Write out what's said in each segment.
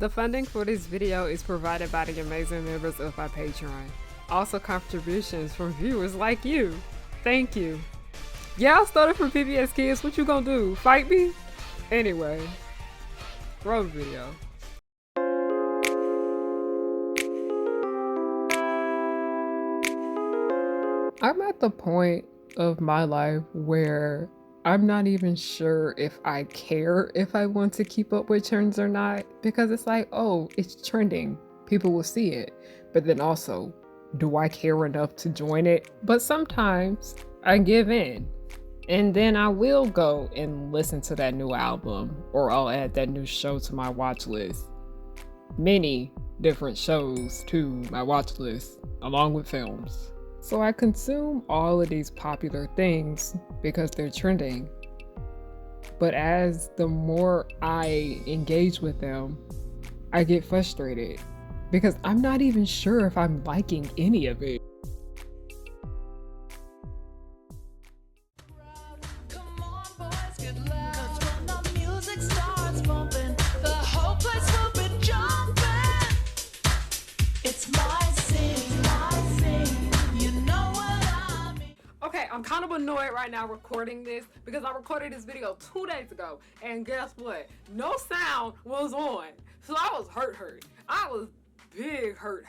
The funding for this video is provided by the amazing members of my Patreon. Also contributions from viewers like you. Thank you. Yeah, I started from PBS Kids. What you gonna do? Fight me? Anyway, roll the video. I'm at the point of my life where I'm not even sure if I care if I want to keep up with trends or not, because it's like, oh, it's trending. People will see it. But then also, do I care enough to join it? But sometimes I give in. And then I will go and listen to that new album, or I'll add that new show to my watch list. Many different shows to my watch list, along with films. So I consume all of these popular things because they're trending. But as the more I engage with them, I get frustrated because I'm not even sure if I'm liking any of it. Okay, I'm kind of annoyed right now recording this because I recorded this video 2 days ago, and guess what? No sound was on. So I was hurt. I was big hurt.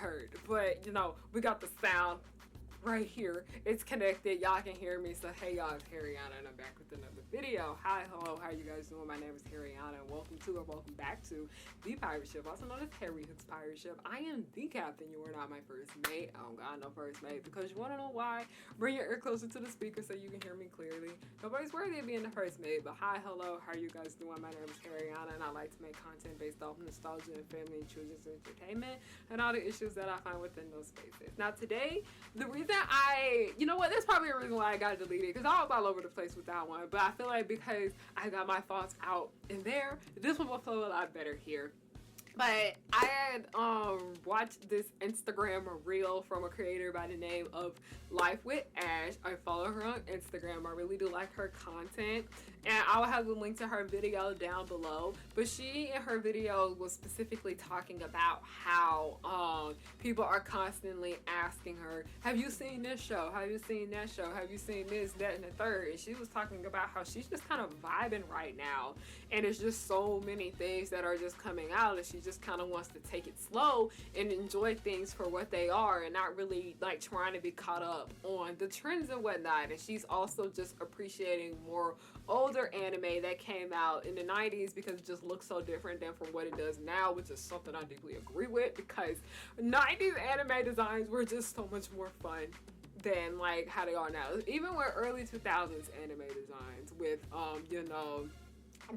But, you know, we got the sound right here. It's connected. Y'all can hear me. So, hey, y'all, it's Harriana, and I'm back with another video. Hi, hello, how you guys doing? My name is Harriana, and welcome back to the pirate ship, also known as Harry Hook's pirate ship. I am the captain. You are not my first mate. I don't got no first mate, because you want to know why? Bring your ear closer to the speaker so you can hear me clearly. Nobody's worthy of being the first mate, but hi, hello, how you guys doing? My name is Harriana, and I like to make content based off nostalgia and family and children's entertainment and all the issues that I find within those spaces. Now, today, the reason you know what, there's probably a reason why I got deleted, because I was all over the place with that one, but I feel like because I got my thoughts out in there, this one will flow a lot better here. But I had watched this Instagram reel from a creator by the name of Life with Ash. I follow her on Instagram. I really do like her content, and I will have the link to her video down below. But she, in her video, was specifically talking about how people are constantly asking her, have you seen this show? Have you seen that show? Have you seen this, that, and the third? And she was talking about how she's just kind of vibing right now, and it's just so many things that are just coming out, and she just kind of wants to take it slow and enjoy things for what they are, and not really like trying to be caught up on the trends and whatnot. And she's also just appreciating more older anime that came out in the 90s because it just looks so different than from what it does now, which is something I deeply agree with, because 90s anime designs were just so much more fun than like how they are now. Even with early 2000s anime designs with you know,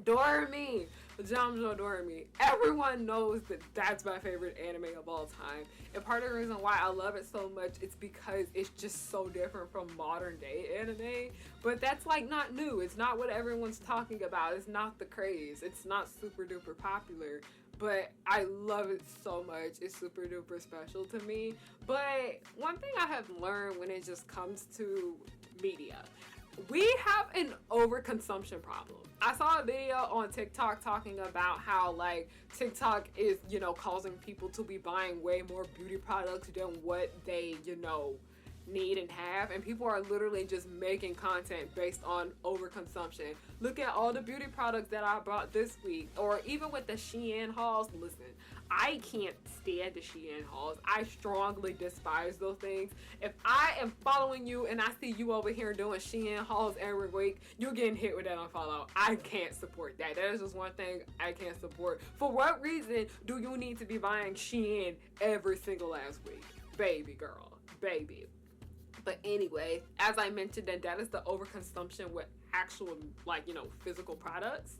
Doremi, Jamjo Doremi. Everyone knows that that's my favorite anime of all time. And part of the reason why I love it so much is because it's just so different from modern day anime. But that's like not new. It's not what everyone's talking about. It's not the craze. It's not super duper popular. But I love it so much. It's super duper special to me. But one thing I have learned when it just comes to media, we have an overconsumption problem. I saw a video on TikTok talking about how like TikTok is, you know, causing people to be buying way more beauty products than what they, you know, need and have, and people are literally just making content based on overconsumption. Look at all the beauty products that I bought this week, or even with the Shein hauls. Listen, I can't stand the Shein hauls. I strongly despise those things. If I am following you and I see you over here doing Shein hauls every week, you're getting hit with that unfollow. I can't support that. That is just one thing I can't support. For what reason do you need to be buying Shein every single last week? Baby girl, baby. But anyway, as I mentioned, that is the overconsumption with actual, like, you know, physical products.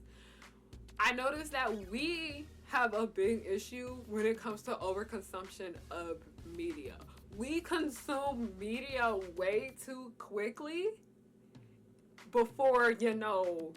I noticed that we have a big issue when it comes to overconsumption of media. We consume media way too quickly before, you know,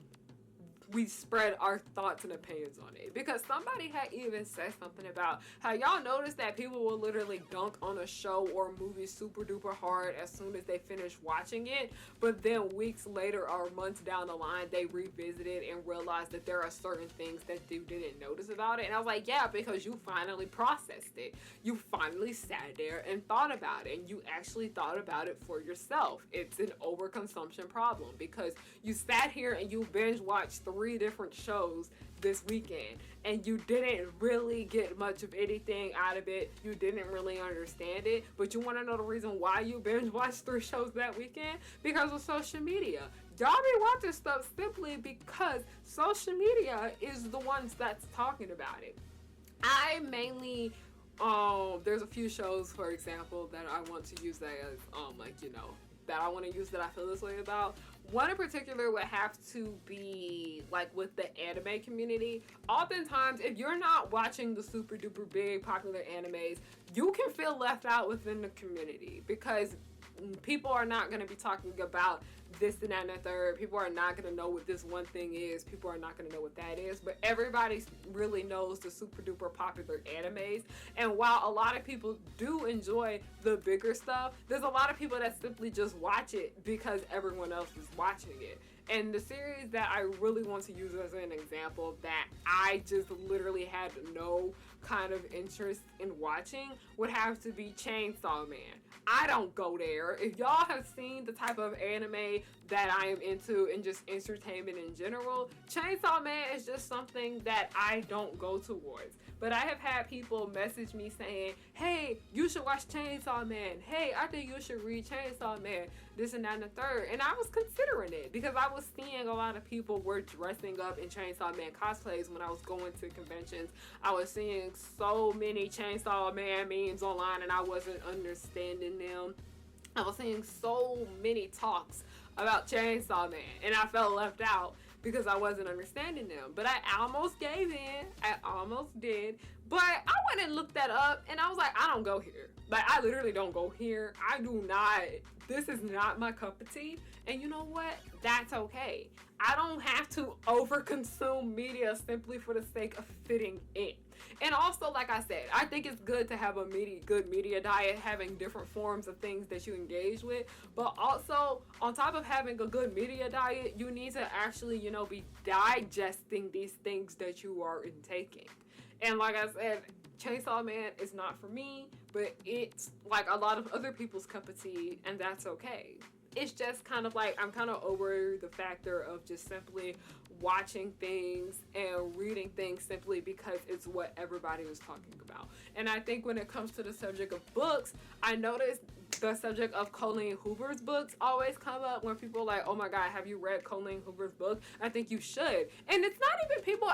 we spread our thoughts and opinions on it. Because somebody had even said something about how y'all notice that people will literally dunk on a show or movie super duper hard as soon as they finish watching it, but then weeks later or months down the line they revisit it and realize that there are certain things that you didn't notice about it. And I was like, yeah, because you finally processed it. You finally sat there and thought about it, and you actually thought about it for yourself. It's an overconsumption problem because you sat here and you binge watched 3 different shows this weekend and you didn't really get much of anything out of it. You didn't really understand it. But you want to know the reason why you binge watched 3 shows that weekend? Because of social media. Y'all be watching stuff simply because social media is the ones that's talking about it. I mainly there's a few shows, for example, that I want to use that as that I want to use that I feel this way about. One in particular would have to be like with the anime community. Oftentimes, if you're not watching the super duper big popular animes, you can feel left out within the community because people are not going to be talking about this and that and the third. People are not going to know what this one thing is. People are not going to know what that is. But everybody really knows the super duper popular animes. And while a lot of people do enjoy the bigger stuff, there's a lot of people that simply just watch it because everyone else is watching it. And the series that I really want to use as an example that I just literally had no kind of interest in watching would have to be Chainsaw Man. I don't go there. If y'all have seen the type of anime that I am into and just entertainment in general, Chainsaw Man is just something that I don't go towards. But I have had people message me saying, hey, you should watch Chainsaw Man. Hey, I think you should read Chainsaw Man. This and that and the third. And I was considering it because I was seeing a lot of people were dressing up in Chainsaw Man cosplays when I was going to conventions. I was seeing so many Chainsaw Man memes online and I wasn't understanding them. I was seeing so many talks about Chainsaw Man and I felt left out because I wasn't understanding them. But I almost gave in. I almost did. But I went and looked that up and I was like, I don't go here. Like, I literally don't go here. I do not. This is not my cup of tea. And you know what? That's okay. I don't have to overconsume media simply for the sake of fitting in. And also, like I said, I think it's good to have a good media diet, having different forms of things that you engage with. But also, on top of having a good media diet, you need to actually, be digesting these things that you are intaking. And like I said, Chainsaw Man is not for me, but it's like a lot of other people's cup of tea, and that's okay. It's just kind of like I'm kind of over the factor of just simply watching things and reading things simply because it's what everybody was talking about. And I think when it comes to the subject of books, I noticed the subject of Colleen Hoover's books always come up when people are like, oh my God, have you read Colleen Hoover's book? I think you should. And it's not even people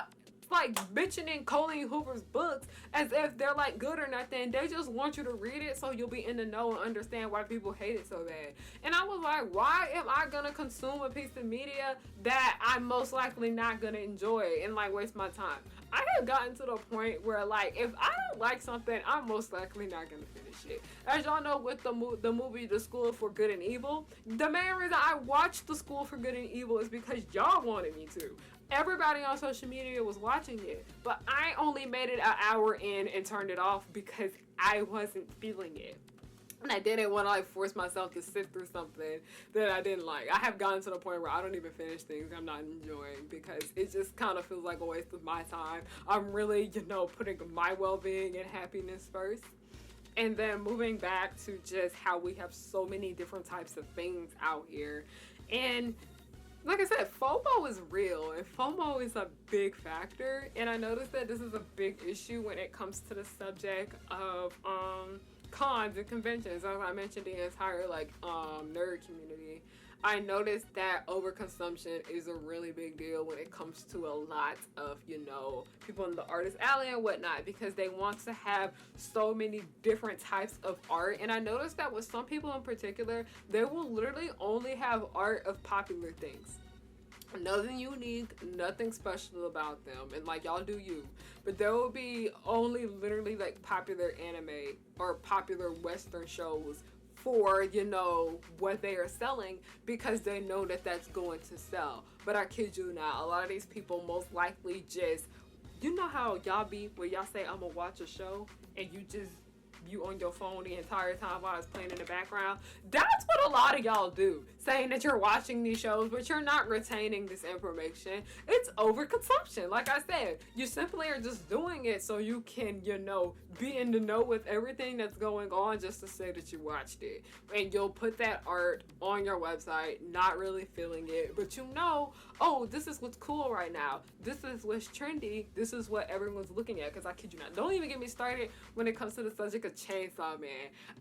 like mentioning Colleen Hoover's books as if they're like good or nothing. They just want you to read it so you'll be in the know and understand why people hate it so bad. And I was like, why am I gonna consume a piece of media that I'm most likely not gonna enjoy and like waste my time? I have gotten to the point where like if I don't like something, I'm most likely not gonna finish it. As y'all know, with the movie The School for Good and Evil, the main reason I watched The School for Good and Evil is because y'all wanted me to. Everybody on social media was watching it, but I only made it an hour in and turned it off because I wasn't feeling it. And I didn't want to like force myself to sit through something that I didn't like. I have gotten to the point where I don't even finish things I'm not enjoying because it just kind of feels like a waste of my time. I'm really, putting my well-being and happiness first. And then moving back to just how we have so many different types of things out here. And like I said, FOMO is real and FOMO is a big factor. And I noticed that this is a big issue when it comes to the subject of cons and conventions. As I mentioned, the entire nerd community. I noticed that overconsumption is a really big deal when it comes to a lot of, people in the artist alley and whatnot, because they want to have so many different types of art. And I noticed that with some people in particular, they will literally only have art of popular things. Nothing unique, nothing special about them, and like y'all do you. But there will be only literally like popular anime or popular Western shows for, you know, what they are selling because they know that that's going to sell. But I kid you not, a lot of these people most likely just, you know how y'all be where y'all say I'm gonna watch a show and you on your phone the entire time while it's playing in the background. That's what a lot of y'all do, saying that you're watching these shows but you're not retaining this information. It's overconsumption. Like I said, you simply are just doing it so you can, you know, be in the know with everything that's going on just to say that you watched it. And you'll put that art on your website, not really feeling it, but you know, oh, this is what's cool right now. This is what's trendy. This is what everyone's looking at. Because I kid you not, don't even get me started when it comes to the subject of Chainsaw Man.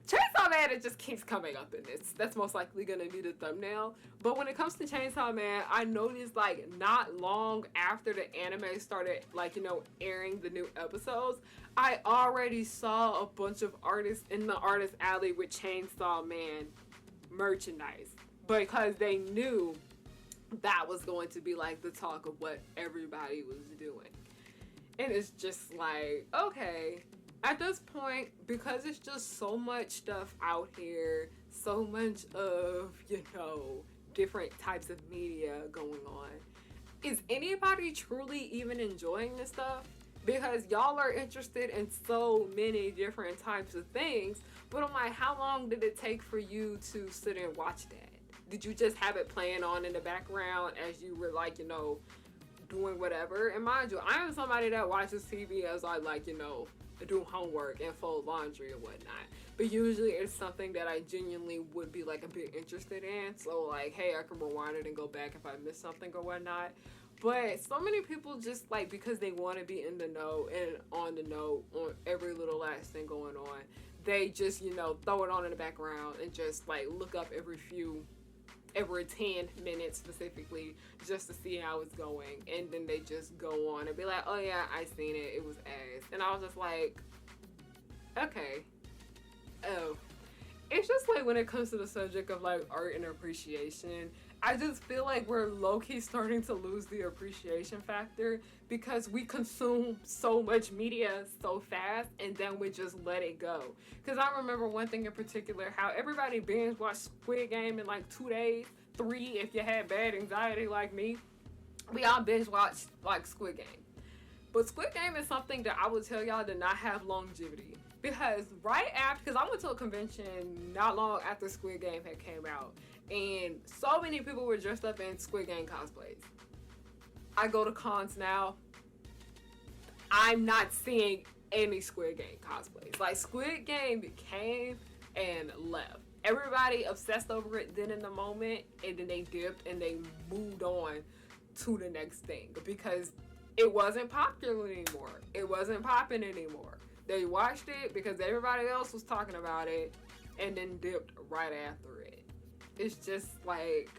Chainsaw Man, it just keeps coming up in this. That's most likely going to be the thumbnail. But when it comes to Chainsaw Man, I noticed like not long after the anime started, like, you know, airing the new episodes, I already saw a bunch of artists in the artist alley with Chainsaw Man merchandise because they knew that was going to be like the talk of what everybody was doing. And it's just like, okay, at this point, because it's just so much stuff out here, so much of, you know, different types of media going on, is anybody truly even enjoying this stuff? Because y'all are interested in so many different types of things, but I'm like, how long did it take for you to sit and watch that? Did you just have it playing on in the background as you were, like, you know, doing whatever? And mind you, I am somebody that watches TV as I, like, you know, do homework and fold laundry and whatnot. But usually it's something that I genuinely would be, like, a bit interested in. So, like, hey, I can rewind it and go back if I miss something or whatnot. But so many people just, like, because they want to be in the know and on the know on every little last thing going on, they just, you know, throw it on in the background and just, like, look up every 10 minutes specifically just to see how it's going. And then they just go on and be like, oh yeah, I seen it. It was ass. And I was just like, okay. Oh. It's just like when it comes to the subject of like art and appreciation, I just feel like we're low-key starting to lose the appreciation factor because we consume so much media so fast and then we just let it go. Because I remember one thing in particular, how everybody binge watched Squid Game in like 2 days, 3 if you had bad anxiety like me. We all binge watched like Squid Game. But Squid Game is something that I would tell y'all did not have longevity. Because right after, because I went to a convention not long after Squid Game had came out, and so many people were dressed up in Squid Game cosplays. I go to cons now, I'm not seeing any Squid Game cosplays. Like, Squid Game came and left. Everybody obsessed over it then in the moment, and then they dipped and they moved on to the next thing because it wasn't popular anymore. It wasn't popping anymore. They watched it because everybody else was talking about it and then dipped right after it. It's just like,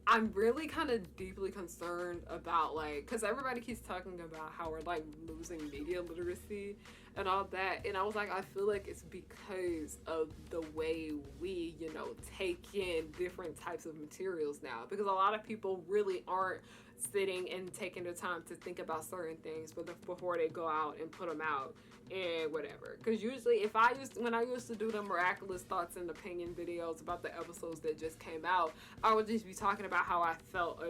I'm really kind of deeply concerned about, like, because everybody keeps talking about how we're like losing media literacy and all that. And I was like, I feel like it's because of the way we, you know, take in different types of materials now. Because a lot of people really aren't sitting and taking the time to think about certain things before they go out and put them out and whatever. Because usually when I used to do the miraculous thoughts and opinion videos about the episodes that just came out, I would just be talking about how I felt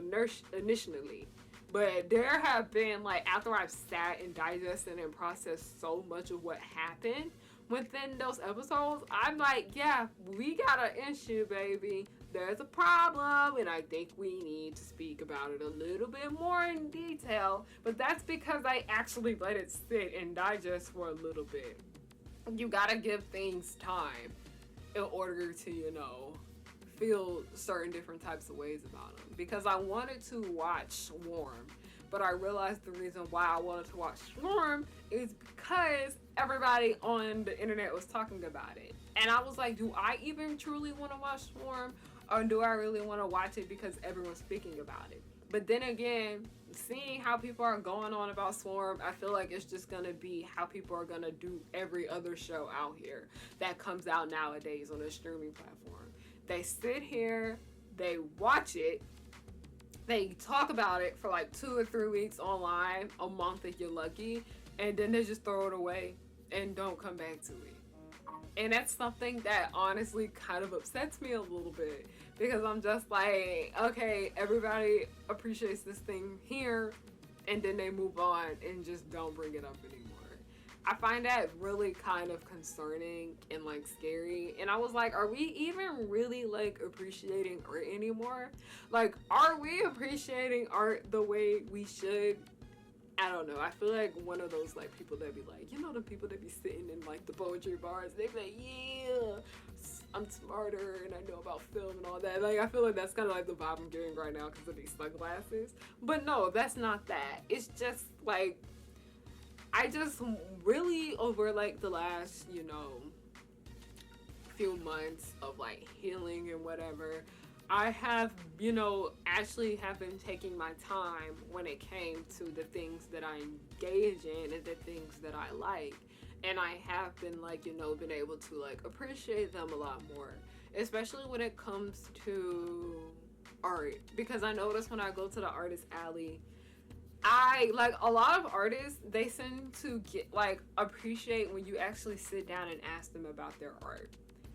initially. But there have been, like, after I've sat and digested and processed so much of what happened within those episodes, I'm like, yeah, we got an issue, baby. There's a problem, and I think we need to speak about it a little bit more in detail. But that's because I actually let it sit and digest for a little bit. You gotta give things time in order to, you know, feel certain different types of ways about them. Because I wanted to watch Swarm, but I realized the reason why I wanted to watch Swarm is because everybody on the internet was talking about it. And I was like, do I even truly want to watch Swarm? Or do I really want to watch it because everyone's speaking about it? But then again, seeing how people are going on about Swarm, I feel like it's just going to be how people are going to do every other show out here that comes out nowadays on a streaming platform. They sit here, they watch it, they talk about it for like 2 or 3 weeks online, a month if you're lucky, and then they just throw it away and don't come back to it. And that's something that honestly kind of upsets me a little bit, because I'm just like, okay, everybody appreciates this thing here, and then they move on and just don't bring it up anymore. I find that really kind of concerning and like scary. And I was like, are we even really like appreciating art anymore? Like, are we appreciating art the way we should? I don't know. I feel like one of those like people that be like, you know, the people that be sitting in like the poetry bars, they be like, yeah, I'm smarter and I know about film and all that. Like, I feel like that's kind of like the vibe I'm getting right now because of these sunglasses. But no, that's not that. It's just like, I just really over like the last, you know, few months of like healing and whatever, I have, you know, actually have been taking my time when it came to the things that I engage in and the things that I like. And I have been like, you know, been able to like appreciate them a lot more, especially when it comes to art. Because I notice when I go to the artist alley, I like a lot of artists, they seem to get like appreciate when you actually sit down and ask them about their art.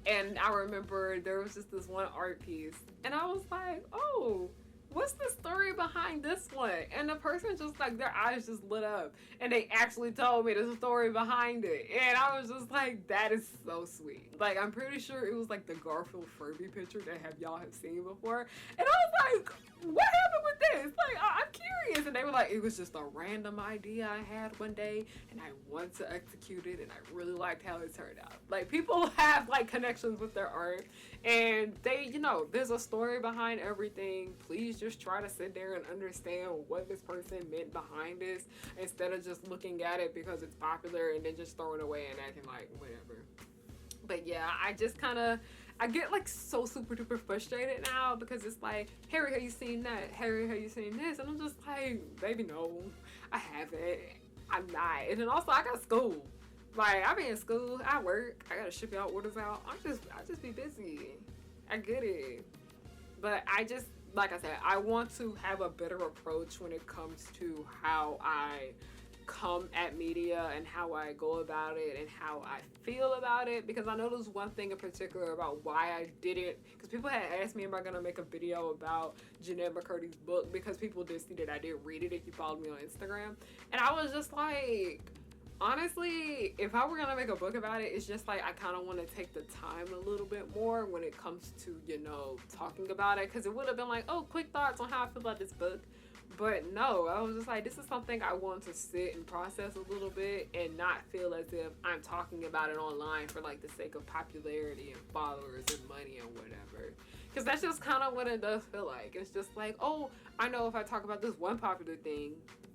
And I remember there was just this one art piece, and I was like, oh, what's the story behind this one? And the person just like, their eyes just lit up, and they actually told me the story behind it. And I was just like, that is so sweet. Like, I'm pretty sure it was like the Garfield Furby picture that y'all have seen before. And I was like, what happened with this? Like, I'm curious. And they were like, it was just a random idea I had one day, and I wanted to execute it, and I really liked how it turned out. Like, people have like connections with their art, and they, you know, there's a story behind everything. Please just try to sit there and understand what this person meant behind this, instead of just looking at it because it's popular and then just throwing it away and acting like whatever. But yeah, I just kind of, I get like so super duper frustrated now, because it's like, Harry, have you seen that? Harry, have you seen this? And I'm just like, baby, no, I haven't. I'm not. And then also I got school. Like, I be in school, I work, I gotta ship y'all orders out. I just be busy. I get it. But I just, like I said, I want to have a better approach when it comes to how I come at media and how I go about it and how I feel about it. Because I know there's one thing in particular about why I didn't, because people had asked me, am I going to make a video about Jeanette McCurdy's book, because people did see that I did read it if you followed me on Instagram. And I was just like, honestly, if I were going to make a book about it, it's just like I kind of want to take the time a little bit more when it comes to, you know, talking about it. Because it would have been like, oh, quick thoughts on how I feel about this book. But no, I was just like, this is something I want to sit and process a little bit and not feel as if I'm talking about it online for like the sake of popularity and followers and money and whatever. Because that's just kind of what it does feel like. It's just like, oh, I know if I talk about this one popular thing,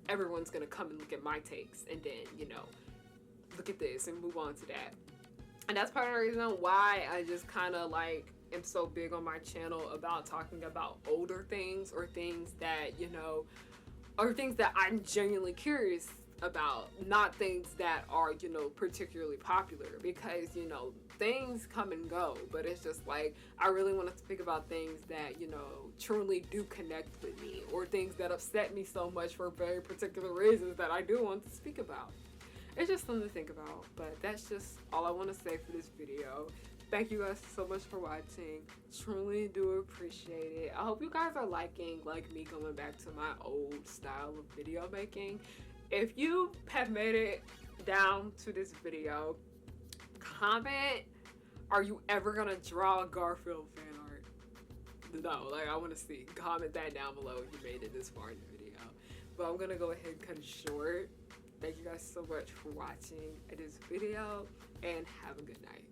everyone's going to come and look at my takes and then, you know, look at this and move on to that. And that's part of the reason why I just kind of like am so big on my channel about talking about older things, or things that, you know, or things that I'm genuinely curious about, not things that are, you know, particularly popular, because, you know, things come and go, but it's just like, I really want to speak about things that, you know, truly do connect with me, or things that upset me so much for very particular reasons that I do want to speak about. It's just something to think about, but that's just all I want to say for this video. Thank you guys so much for watching. Truly do appreciate it. I hope you guys are liking like me going back to my old style of video making. If you have made it down to this video, comment, are you ever gonna draw Garfield fan art? No, like, I want to see. Comment that down below if you made it this far in the video. But I'm gonna go ahead and cut it short. Thank you guys so much for watching this video, and have a good night.